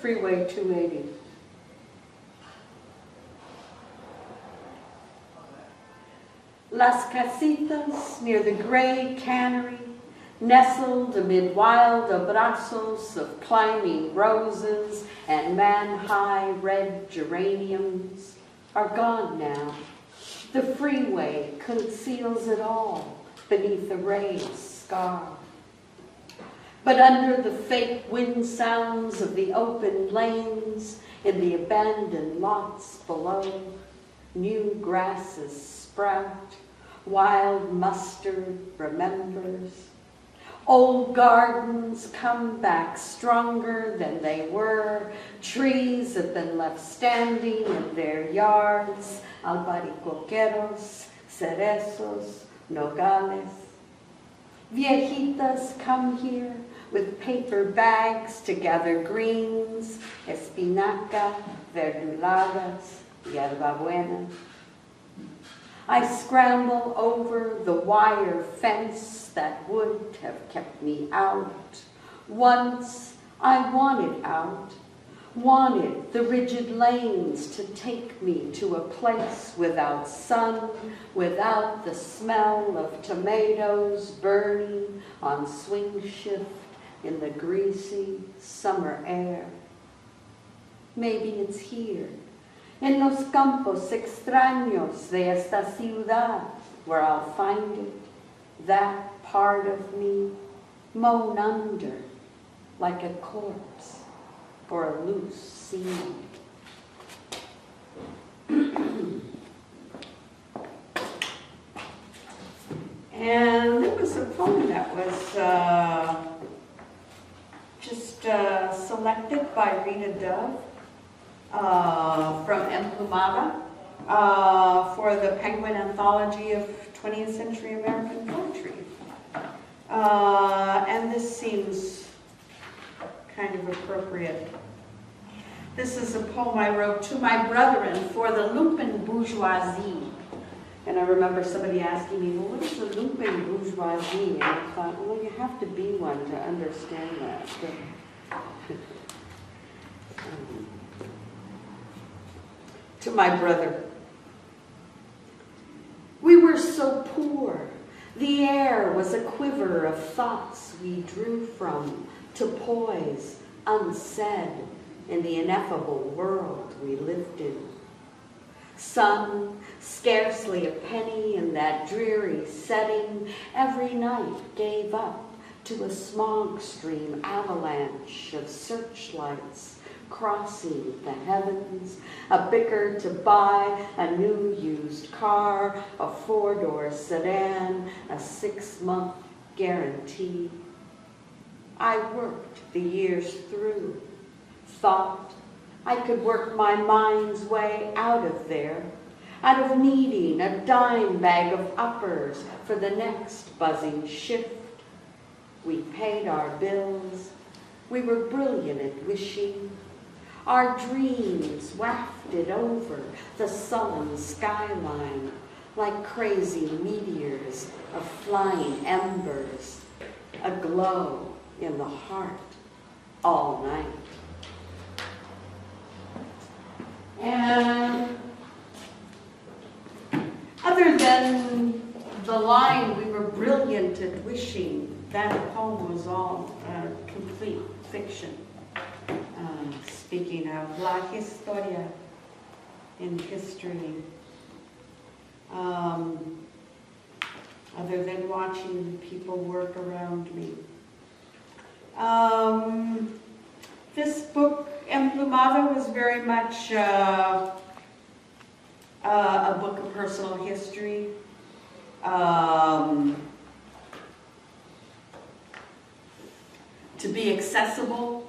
Freeway 280. Las Casitas near the gray cannery, nestled amid wild abrazos of climbing roses and man-high red geraniums, are gone now. The freeway conceals it all beneath a raised scar. But under the fake wind sounds of the open lanes in the abandoned lots below, new grasses sprout, wild mustard remembers. Old gardens come back stronger than they were. Trees have been left standing in their yards. Albaricoqueros, cerezos, nogales. Viejitas come here with paper bags to gather greens, espinaca, verduladas, hierbabuena. I scramble over the wire fence that would have kept me out. Once I wanted out, wanted the rigid lanes to take me to a place without sun, without the smell of tomatoes burning on swing shift in the greasy summer air. Maybe it's here, en los campos extraños de esta ciudad, where I'll find it, that part of me mown under like a corpse or a loose seam. And there was a poem that was just selected by Rita Dove from Emplumada for the Penguin Anthology of 20th Century American Poetry. And this seems kind of appropriate. This is a poem I wrote to my brethren for the lumpen bourgeoisie. And I remember somebody asking me, well, what is the lumpen bourgeoisie? And I thought, well, you have to be one to understand that. To my brother. We were so poor. The air was a quiver of thoughts we drew from to poise unsaid in the ineffable world we lived in. Sun, scarcely a penny in that dreary setting, every night gave up to a smog stream avalanche of searchlights crossing the heavens, a bicker to buy a new used car, a 4-door sedan, a 6-month guarantee. I worked the years through, thought I could work my mind's way out of there, out of needing a dime bag of uppers for the next buzzing shift. We paid our bills. We were brilliant at wishing. Our dreams wafted over the sullen skyline like crazy meteors of flying embers, aglow in the heart all night. And other than the line, we were brilliant at wishing, that poem was all complete fiction. Speaking of La Historia, in history, other than watching people work around me. This book, Emplumada, was very much a book of personal history. To be accessible,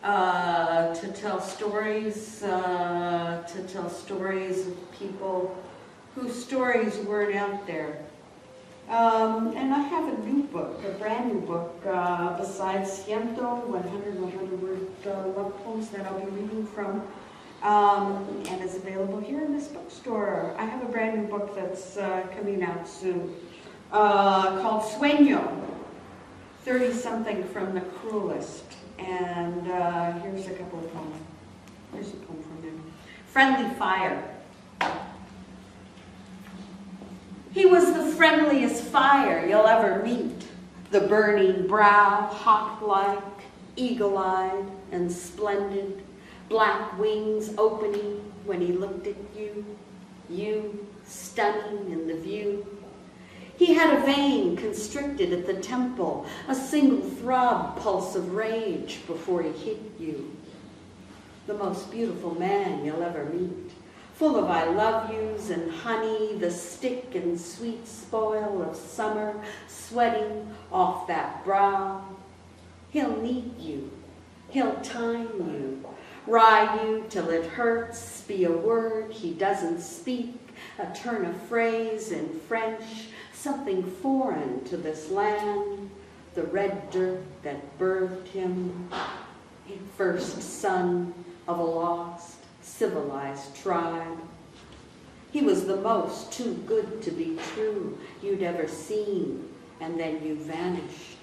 to tell stories of people whose stories weren't out there. And I have a new book, a brand new book, besides 100-word love poems that I'll be reading from, and is available here in this bookstore. I have a brand new book that's coming out soon, called Sueño, 30-something from the cruelest And here's a couple of poems. Here's a poem from him. Friendly Fire. He was the friendliest fire you'll ever meet. The burning brow, hawk-like, eagle-eyed and splendid, black wings opening when he looked at you stunning in the view. He had a vein constricted at the temple, a single throb pulse of rage before he hit you. The most beautiful man you'll ever meet, full of I love yous and honey, the stick and sweet spoil of summer sweating off that brow. He'll knead you, he'll time you, rye you till it hurts, be a word he doesn't speak, a turn of phrase in French, something foreign to this land, the red dirt that birthed him, first son of a lost, civilized tribe. He was the most too good to be true you'd ever seen, and then you vanished.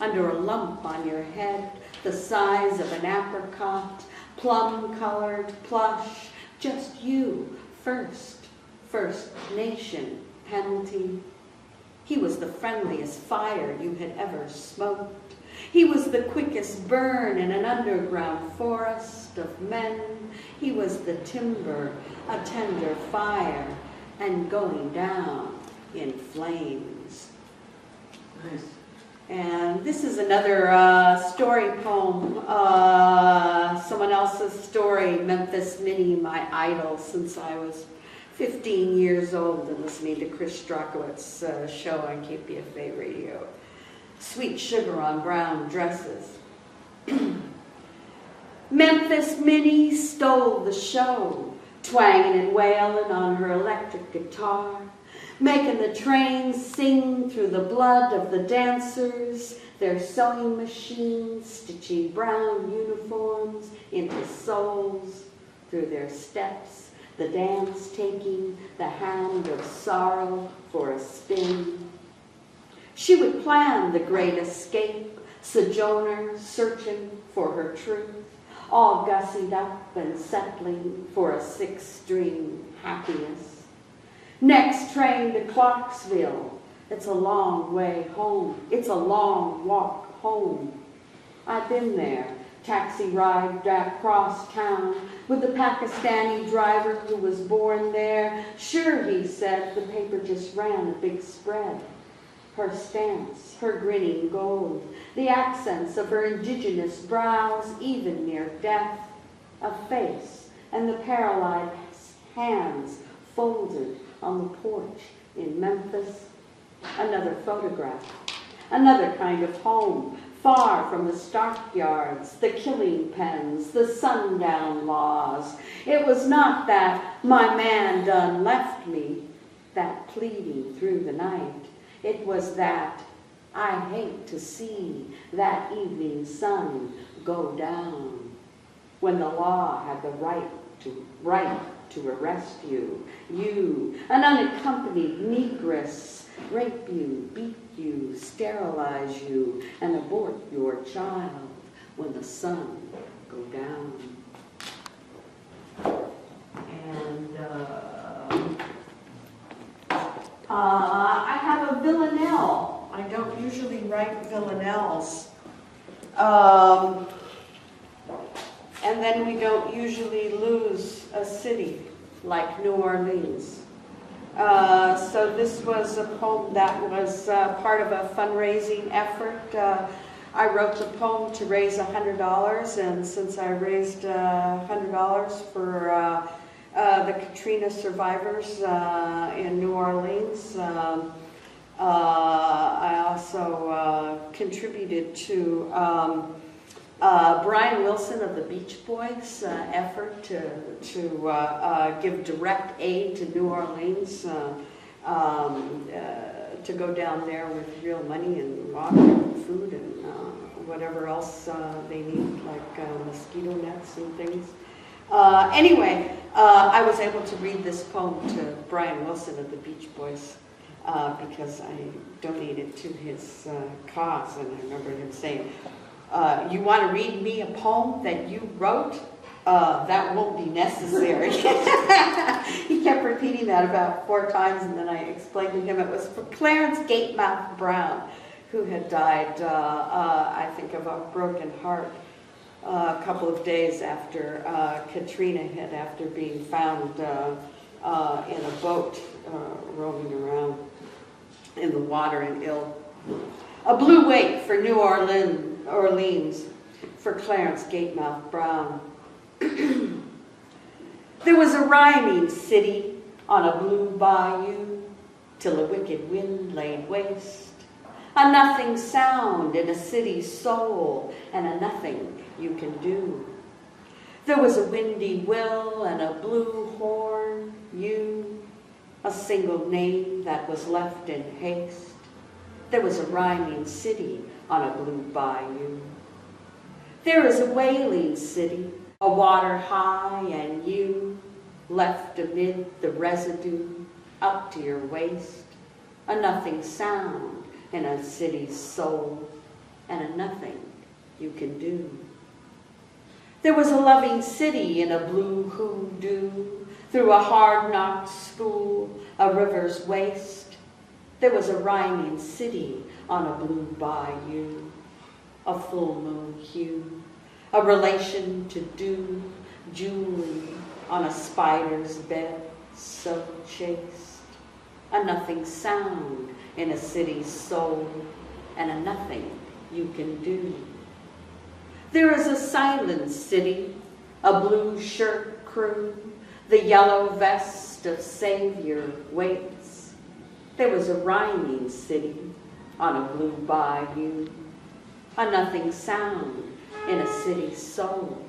Under a lump on your head, the size of an apricot, plum-colored plush, just you, First Nation penalty. He was the friendliest fire you had ever smoked. He was the quickest burn in an underground forest of men. He was the timber, a tender fire, and going down in flames. Nice. And this is another story poem, someone else's story, Memphis Minnie, my idol since I was 15 years old and listening to Chris Strachowitz show on KPFA radio. Sweet sugar on brown dresses. Memphis Minnie stole the show, twanging and wailing on her electric guitar, making the trains sing through the blood of the dancers, their sewing machines stitching brown uniforms into souls through their steps, the dance taking the hand of sorrow for a spin. She would plan the great escape, sojourner searching for her truth, all gussied up and settling for a six-string happiness. Next train to Clarksville. It's a long way home. It's a long walk home. I've been there. Taxi ride across town with the Pakistani driver who was born there. Sure, he said, the paper just ran a big spread. Her stance, her grinning gold, the accents of her indigenous brows, even near death, a face, and the paralyzed hands folded on the porch in Memphis. Another photograph, another kind of home, far from the stockyards, the killing pens, the sundown laws. It was not that my man done left me, that pleading through the night. It was that I hate to see that evening sun go down, when the law had the right to arrest you, an unaccompanied negress, rape you, beat you, sterilize you, and abort your child when the sun go down. And I have a villanelle. I don't usually write villanelles. And then we don't usually lose a city like New Orleans. So this was a poem that was part of a fundraising effort. I wrote the poem to raise $100, and since I raised $100 for the Katrina survivors in New Orleans, I also contributed to Brian Wilson of the Beach Boys' effort to give direct aid to New Orleans, to go down there with real money and water and food and whatever else they need, like mosquito nets and things. Anyway, I was able to read this poem to Brian Wilson of the Beach Boys because I donated to his cause, and I remember him saying, You want to read me a poem that you wrote? That won't be necessary. He kept repeating that about 4 times, and then I explained to him it was for Clarence Gatemouth Brown, who had died, I think, of a broken heart a couple of days after Katrina hit, after being found in a boat roaming around in the water and ill. A blue wake for New Orleans for Clarence Gatemouth Brown. There was a rhyming city on a blue bayou till a wicked wind laid waste. A nothing sound in a city's soul, and a nothing you can do. There was a windy will and a blue horn, you, a single name that was left in haste. There was a rhyming city on a blue bayou. There is a wailing city, a water high, and you, left amid the residue up to your waist. A nothing sound in a city's soul, and a nothing you can do. There was a loving city in a blue hoodoo, through a hard-knocked school, a river's waste. There was a rhyming city on a blue bayou, a full moon hue, a relation to dew, Julie on a spider's bed, so chaste. A nothing sound in a city's soul, and a nothing you can do. There is a silent city, a blue shirt crew, the yellow vest of Savior waits. There was a rhyming city on a blue bayou, a nothing sound in a city's soul,